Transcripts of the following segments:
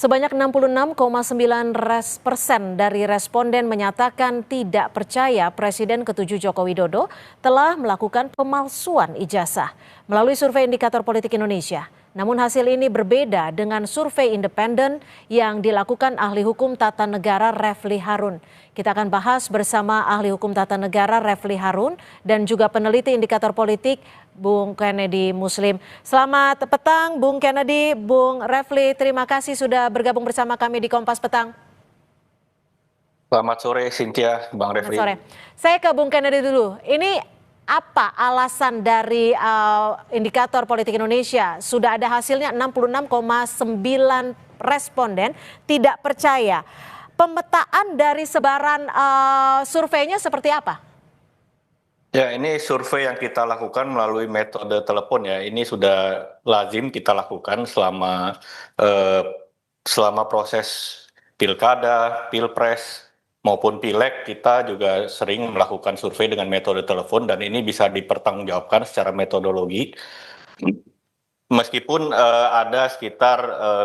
Sebanyak 66,9% dari responden menyatakan tidak percaya Presiden ke-7 Joko Widodo telah melakukan pemalsuan ijazah melalui survei Indikator Politik Indonesia. Namun hasil ini berbeda dengan survei independen yang dilakukan ahli hukum tata negara Refli Harun. Kita akan bahas bersama ahli hukum tata negara Refli Harun dan juga peneliti indikator politik Bung Kennedy Muslim. Selamat petang Bung Kennedy, Bung Refli, terima kasih sudah bergabung bersama kami di Kompas Petang. Selamat sore Cynthia, Bang Refli. Selamat sore. Saya ke Bung Kennedy dulu. Ini apa alasan dari indikator politik Indonesia? Sudah ada hasilnya 66,9 responden tidak percaya. Pemetaan dari sebaran surveinya seperti apa? Ya, ini survei yang kita lakukan melalui metode telepon ya. Ini sudah lazim kita lakukan selama proses pilkada, pilpres maupun pileg. Kita juga sering melakukan survei dengan metode telepon dan ini bisa dipertanggungjawabkan secara metodologi. Meskipun ada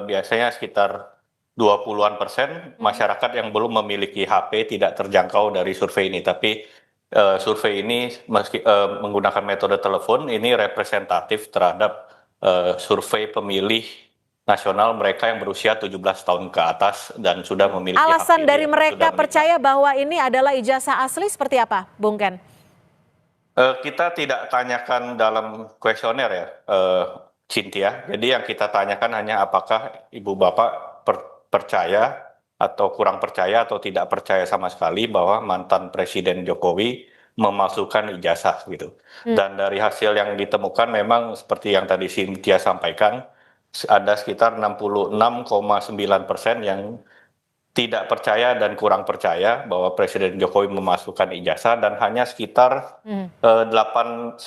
biasanya sekitar 20-an% masyarakat yang belum memiliki HP tidak terjangkau dari survei ini, tapi survei ini menggunakan metode telepon ini representatif terhadap survei pemilih nasional mereka yang berusia 17 tahun ke atas dan sudah memiliki alasan HP dari mereka percaya bahwa ini adalah ijazah asli seperti apa, Bung Ken? Kita tidak tanyakan dalam kuesioner ya, Cynthia. Jadi yang kita tanyakan hanya apakah ibu bapak percaya atau kurang percaya atau tidak percaya sama sekali bahwa mantan Presiden Jokowi memalsukan ijazah gitu. Dan dari hasil yang ditemukan memang seperti yang tadi Cynthia sampaikan, ada sekitar 66,9% yang tidak percaya dan kurang percaya bahwa Presiden Jokowi memasukkan ijazah dan hanya sekitar 19,1%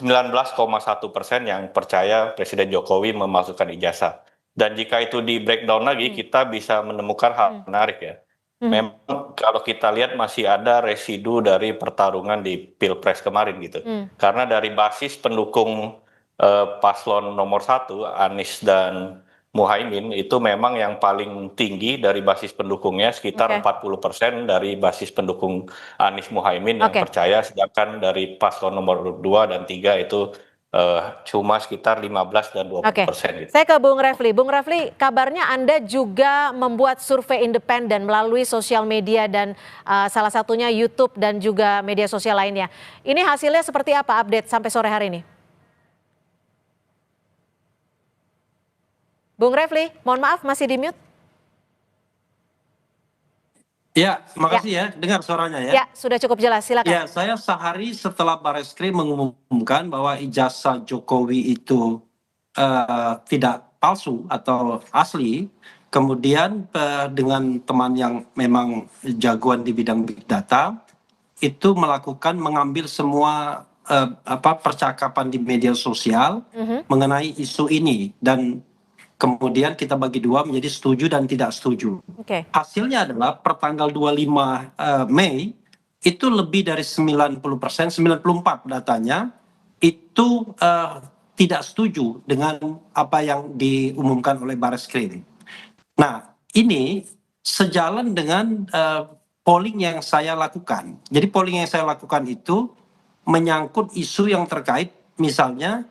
yang percaya Presiden Jokowi memasukkan ijazah. Dan jika itu di breakdown lagi kita bisa menemukan hal menarik ya. Memang kalau kita lihat masih ada residu dari pertarungan di Pilpres kemarin gitu. Karena dari basis pendukung paslon nomor 1 Anies dan Muhaimin itu memang yang paling tinggi dari basis pendukungnya sekitar 40% dari basis pendukung Anies Muhaimin yang percaya, sedangkan dari paslon nomor 2 dan 3 itu cuma sekitar 15 dan 20%. Gitu. Saya ke Bung Refli. Bung Refli, kabarnya Anda juga membuat survei independen melalui sosial media dan salah satunya YouTube dan juga media sosial lainnya. Ini hasilnya seperti apa update sampai sore hari ini? Bung Refli, mohon maaf masih di mute. Ya, makasih ya, dengar suaranya ya. Ya, sudah cukup jelas, silakan. Ya, saya sehari setelah Barreskrim mengumumkan bahwa ijazah Jokowi itu tidak palsu atau asli, kemudian dengan teman yang memang jagoan di bidang big data, itu mengambil semua percakapan di media sosial mengenai isu ini dan kemudian kita bagi dua menjadi setuju dan tidak setuju. Hasilnya adalah per tanggal 25 Mei itu lebih dari 90%, 94 datanya itu tidak setuju dengan apa yang diumumkan oleh Barreskrim. Nah, ini sejalan dengan polling yang saya lakukan. Jadi polling yang saya lakukan itu menyangkut isu yang terkait misalnya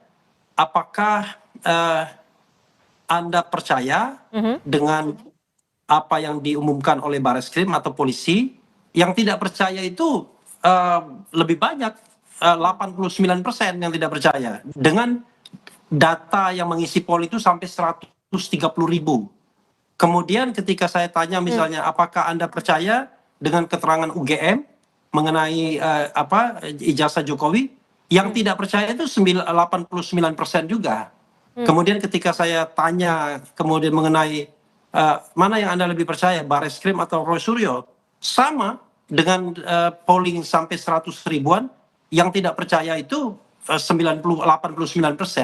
apakah Anda percaya dengan apa yang diumumkan oleh Barreskrim atau polisi? Yang tidak percaya itu lebih banyak, 89% yang tidak percaya. Dengan data yang mengisi poll itu sampai 130.000. Kemudian ketika saya tanya misalnya apakah Anda percaya dengan keterangan UGM mengenai ijazah Jokowi? Yang tidak percaya itu 89% juga. Kemudian ketika saya tanya kemudian mengenai mana yang Anda lebih percaya, Barreskrim atau Roy Suryo, sama dengan polling sampai 100 ribuan, yang tidak percaya itu 89%.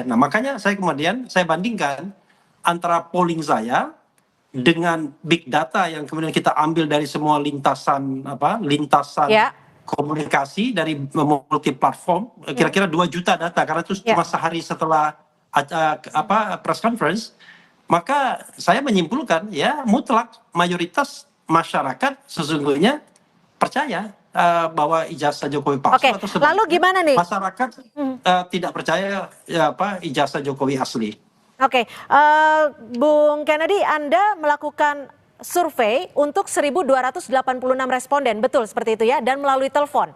Nah makanya saya bandingkan antara polling saya dengan big data yang kemudian kita ambil dari semua lintasan komunikasi dari multi platform, kira-kira 2 juta data karena itu cuma sehari setelah press conference, Maka saya menyimpulkan ya mutlak mayoritas masyarakat sesungguhnya percaya bahwa ijazah Jokowi palsu, Oke, atau lalu sebaliknya gimana nih? masyarakat tidak percaya ijazah Jokowi asli. Oke, Bung Kennedy, Anda melakukan survei untuk 1.286 responden, betul seperti itu ya, dan melalui telepon.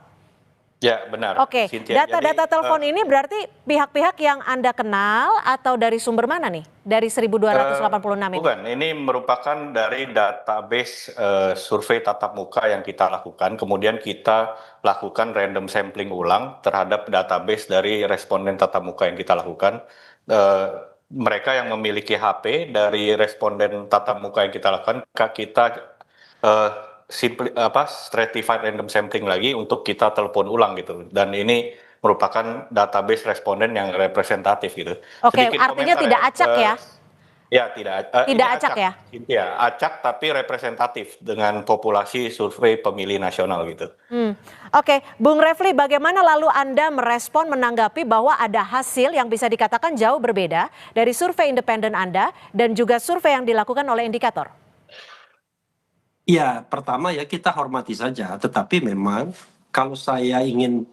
Ya, benar, Oke, Cynthia. data-data telepon ini berarti pihak-pihak yang Anda kenal atau dari sumber mana nih? Dari 1.286 ini? Bukan, ini merupakan dari database survei tatap muka yang kita lakukan. Kemudian kita lakukan random sampling ulang terhadap database dari responden tatap muka yang kita lakukan. Mereka yang memiliki HP dari responden tatap muka yang kita lakukan, kita stratified random sampling lagi untuk kita telepon ulang gitu. Dan ini merupakan database responden yang representatif gitu. Oke, Sedikit artinya komentar tidak acak ya? Ya, tidak. Ini Tidak acak ya? Ya, acak tapi representatif dengan populasi survei pemilih nasional gitu. Oke, Bung Refli, bagaimana lalu Anda merespon menanggapi bahwa ada hasil yang bisa dikatakan jauh berbeda dari survei independen Anda dan juga survei yang dilakukan oleh indikator? Ya, pertama ya kita hormati saja, tetapi memang kalau saya ingin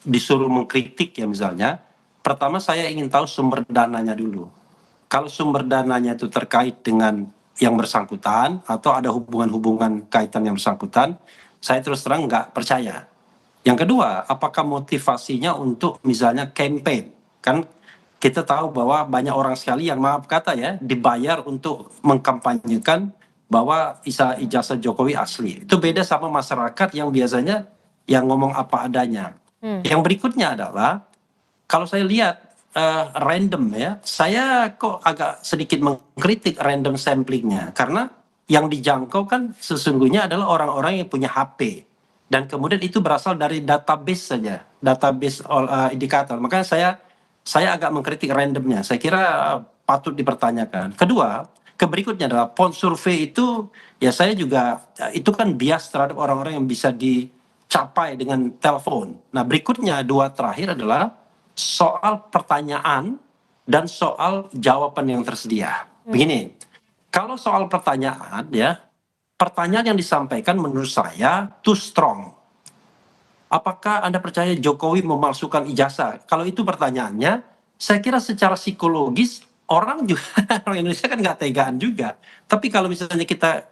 disuruh mengkritik ya misalnya, pertama saya ingin tahu sumber dananya dulu. Kalau sumber dananya itu terkait dengan yang bersangkutan atau ada hubungan-hubungan kaitan yang bersangkutan, saya terus terang nggak percaya. Yang kedua, apakah motivasinya untuk misalnya campaign? Kan kita tahu bahwa banyak orang sekali yang maaf kata ya dibayar untuk mengkampanyekan bahwa ijazah Jokowi asli. Itu beda sama masyarakat yang biasanya yang ngomong apa adanya. Yang berikutnya adalah kalau saya lihat random ya, saya kok agak sedikit mengkritik random samplingnya karena yang dijangkau kan sesungguhnya adalah orang-orang yang punya HP dan kemudian itu berasal dari database saja, database indikator. Makanya saya agak mengkritik randomnya. Saya kira patut dipertanyakan. Kedua, berikutnya adalah pon survei itu ya saya juga itu kan bias terhadap orang-orang yang bisa dicapai dengan telepon. Nah berikutnya dua terakhir adalah soal pertanyaan dan soal jawaban yang tersedia. Begini, kalau soal pertanyaan ya, pertanyaan yang disampaikan menurut saya too strong. Apakah Anda percaya Jokowi memalsukan ijazah? Kalau itu pertanyaannya, saya kira secara psikologis orang juga orang Indonesia kan nggak tegaan juga. Tapi kalau misalnya kita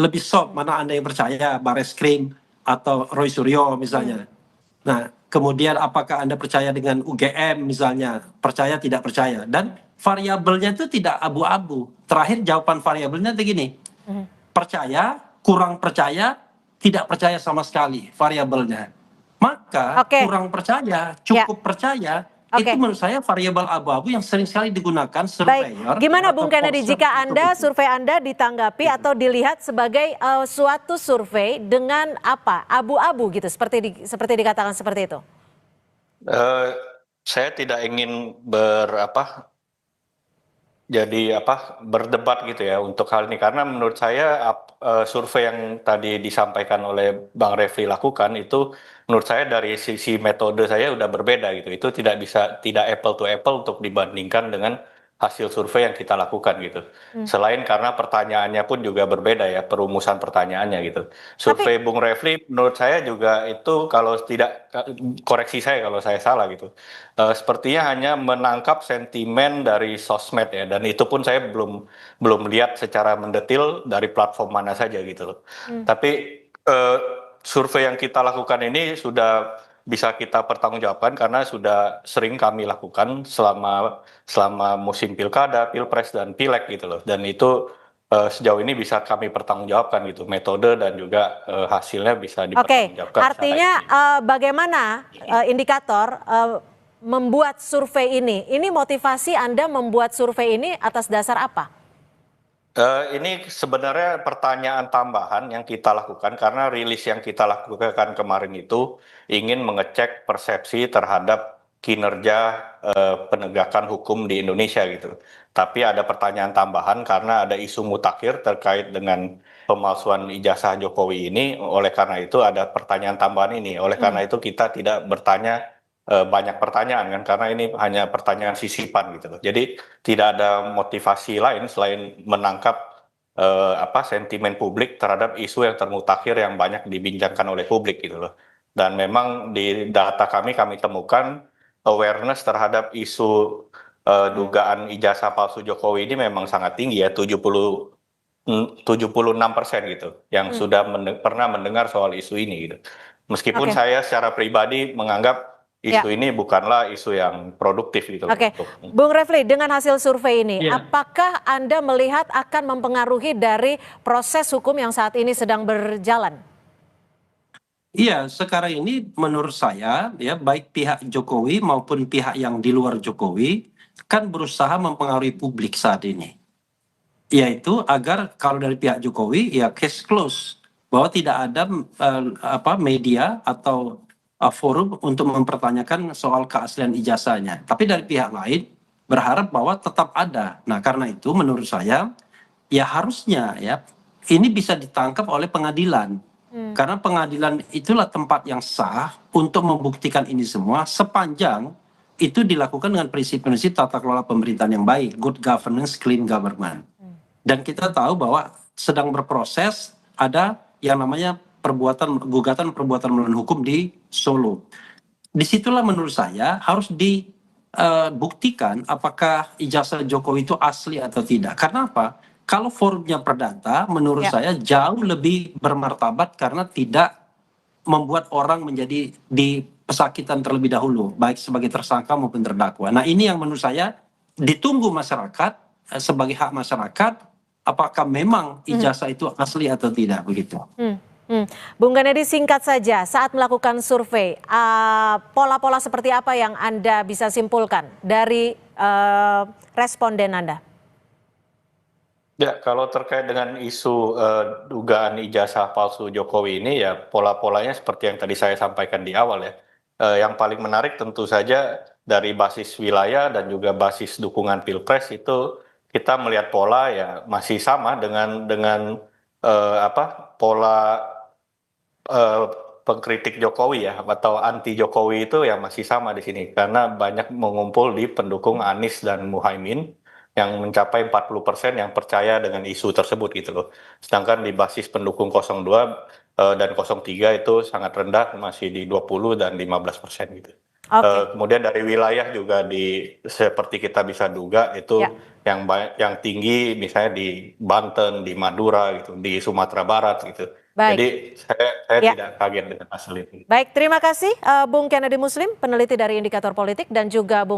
lebih soft, mana Anda yang percaya Bareskrim atau Roy Suryo misalnya. Nah, kemudian apakah Anda percaya dengan UGM misalnya, percaya tidak percaya, dan variabelnya itu tidak abu-abu. Terakhir jawaban variabelnya begini, percaya, kurang percaya, tidak percaya sama sekali variabelnya. Maka kurang percaya, cukup percaya, itu menurut saya variabel abu-abu yang sering sekali digunakan surveyor. Baik, gimana Bung Kennedy jika survei Anda ditanggapi atau dilihat sebagai suatu survei dengan apa abu-abu gitu, seperti dikatakan seperti itu? Saya tidak ingin berdebat gitu ya untuk hal ini karena menurut saya survei yang tadi disampaikan oleh Bang Refli lakukan itu menurut saya dari sisi metode saya udah berbeda gitu. Itu tidak apple to apple untuk dibandingkan dengan hasil survei yang kita lakukan gitu. Selain karena pertanyaannya pun juga berbeda ya, perumusan pertanyaannya gitu. Survei Bung Refli menurut saya juga itu kalau tidak, koreksi saya kalau saya salah gitu. Sepertinya hanya menangkap sentimen dari sosmed ya, dan itu pun saya belum lihat secara mendetil dari platform mana saja gitu loh. Tapi survei yang kita lakukan ini sudah bisa kita pertanggungjawabkan karena sudah sering kami lakukan selama musim pilkada, pilpres dan pileg gitu loh. Dan itu sejauh ini bisa kami pertanggungjawabkan gitu, metode dan juga hasilnya bisa dipertanggungjawabkan. Oke, artinya bagaimana indikator membuat survei ini? Ini motivasi Anda membuat survei ini atas dasar apa? Ini sebenarnya pertanyaan tambahan yang kita lakukan karena rilis yang kita lakukan kemarin itu ingin mengecek persepsi terhadap kinerja penegakan hukum di Indonesia gitu. Tapi ada pertanyaan tambahan karena ada isu mutakhir terkait dengan pemalsuan ijazah Jokowi ini. Oleh karena itu ada pertanyaan tambahan ini. Oleh karena itu kita tidak bertanya banyak pertanyaan kan, karena ini hanya pertanyaan sisipan gitu loh. Jadi tidak ada motivasi lain selain menangkap sentimen publik terhadap isu yang termutakhir yang banyak dibincangkan oleh publik gitu loh. Dan memang di data kami temukan awareness terhadap isu dugaan ijazah palsu Jokowi ini memang sangat tinggi ya, 76% gitu yang sudah pernah mendengar soal isu ini gitu. Meskipun Oke. saya secara pribadi menganggap isu ini bukanlah isu yang produktif gitu loh. Oke, Bung Refli, dengan hasil survei ini, Iya. apakah Anda melihat akan mempengaruhi dari proses hukum yang saat ini sedang berjalan? Iya, sekarang ini menurut saya ya baik pihak Jokowi maupun pihak yang di luar Jokowi kan berusaha mempengaruhi publik saat ini. Yaitu agar kalau dari pihak Jokowi ya case close, bahwa tidak ada media atau forum untuk mempertanyakan soal keaslian ijazahnya. Tapi dari pihak lain berharap bahwa tetap ada. Nah, karena itu menurut saya ya harusnya ya ini bisa ditangkap oleh pengadilan. Karena pengadilan itulah tempat yang sah untuk membuktikan ini semua sepanjang itu dilakukan dengan prinsip-prinsip tata kelola pemerintahan yang baik, good governance, clean government. Dan kita tahu bahwa sedang berproses ada yang namanya gugatan perbuatan melawan hukum di Solo. Disitulah menurut saya harus dibuktikan apakah ijazah Jokowi itu asli atau tidak. Karena apa? Kalau forumnya perdata, menurut saya jauh lebih bermartabat karena tidak membuat orang menjadi di pesakitan terlebih dahulu, baik sebagai tersangka maupun terdakwa. Nah, ini yang menurut saya ditunggu masyarakat sebagai hak masyarakat, apakah memang ijazah itu asli atau tidak begitu. Bung Ganedi, singkat saja, saat melakukan survei, pola-pola seperti apa yang Anda bisa simpulkan dari responden Anda? Ya, kalau terkait dengan isu dugaan ijazah palsu Jokowi ini ya pola-polanya seperti yang tadi saya sampaikan di awal ya. Yang paling menarik tentu saja dari basis wilayah dan juga basis dukungan Pilpres itu kita melihat pola ya masih sama dengan pola pengkritik Jokowi ya atau anti Jokowi itu ya masih sama di sini karena banyak mengumpul di pendukung Anies dan Muhaimin yang mencapai 40% yang percaya dengan isu tersebut gitu loh. Sedangkan di basis pendukung 02 dan 03 itu sangat rendah, masih di 20 dan 15% gitu. Kemudian dari wilayah juga seperti kita bisa duga itu yang tinggi misalnya di Banten, di Madura gitu, di Sumatera Barat gitu. Baik. Jadi saya tidak kaget dengan hasil itu. Baik, terima kasih Bung Kennedy Muslim, peneliti dari Indikator Politik, dan juga Bung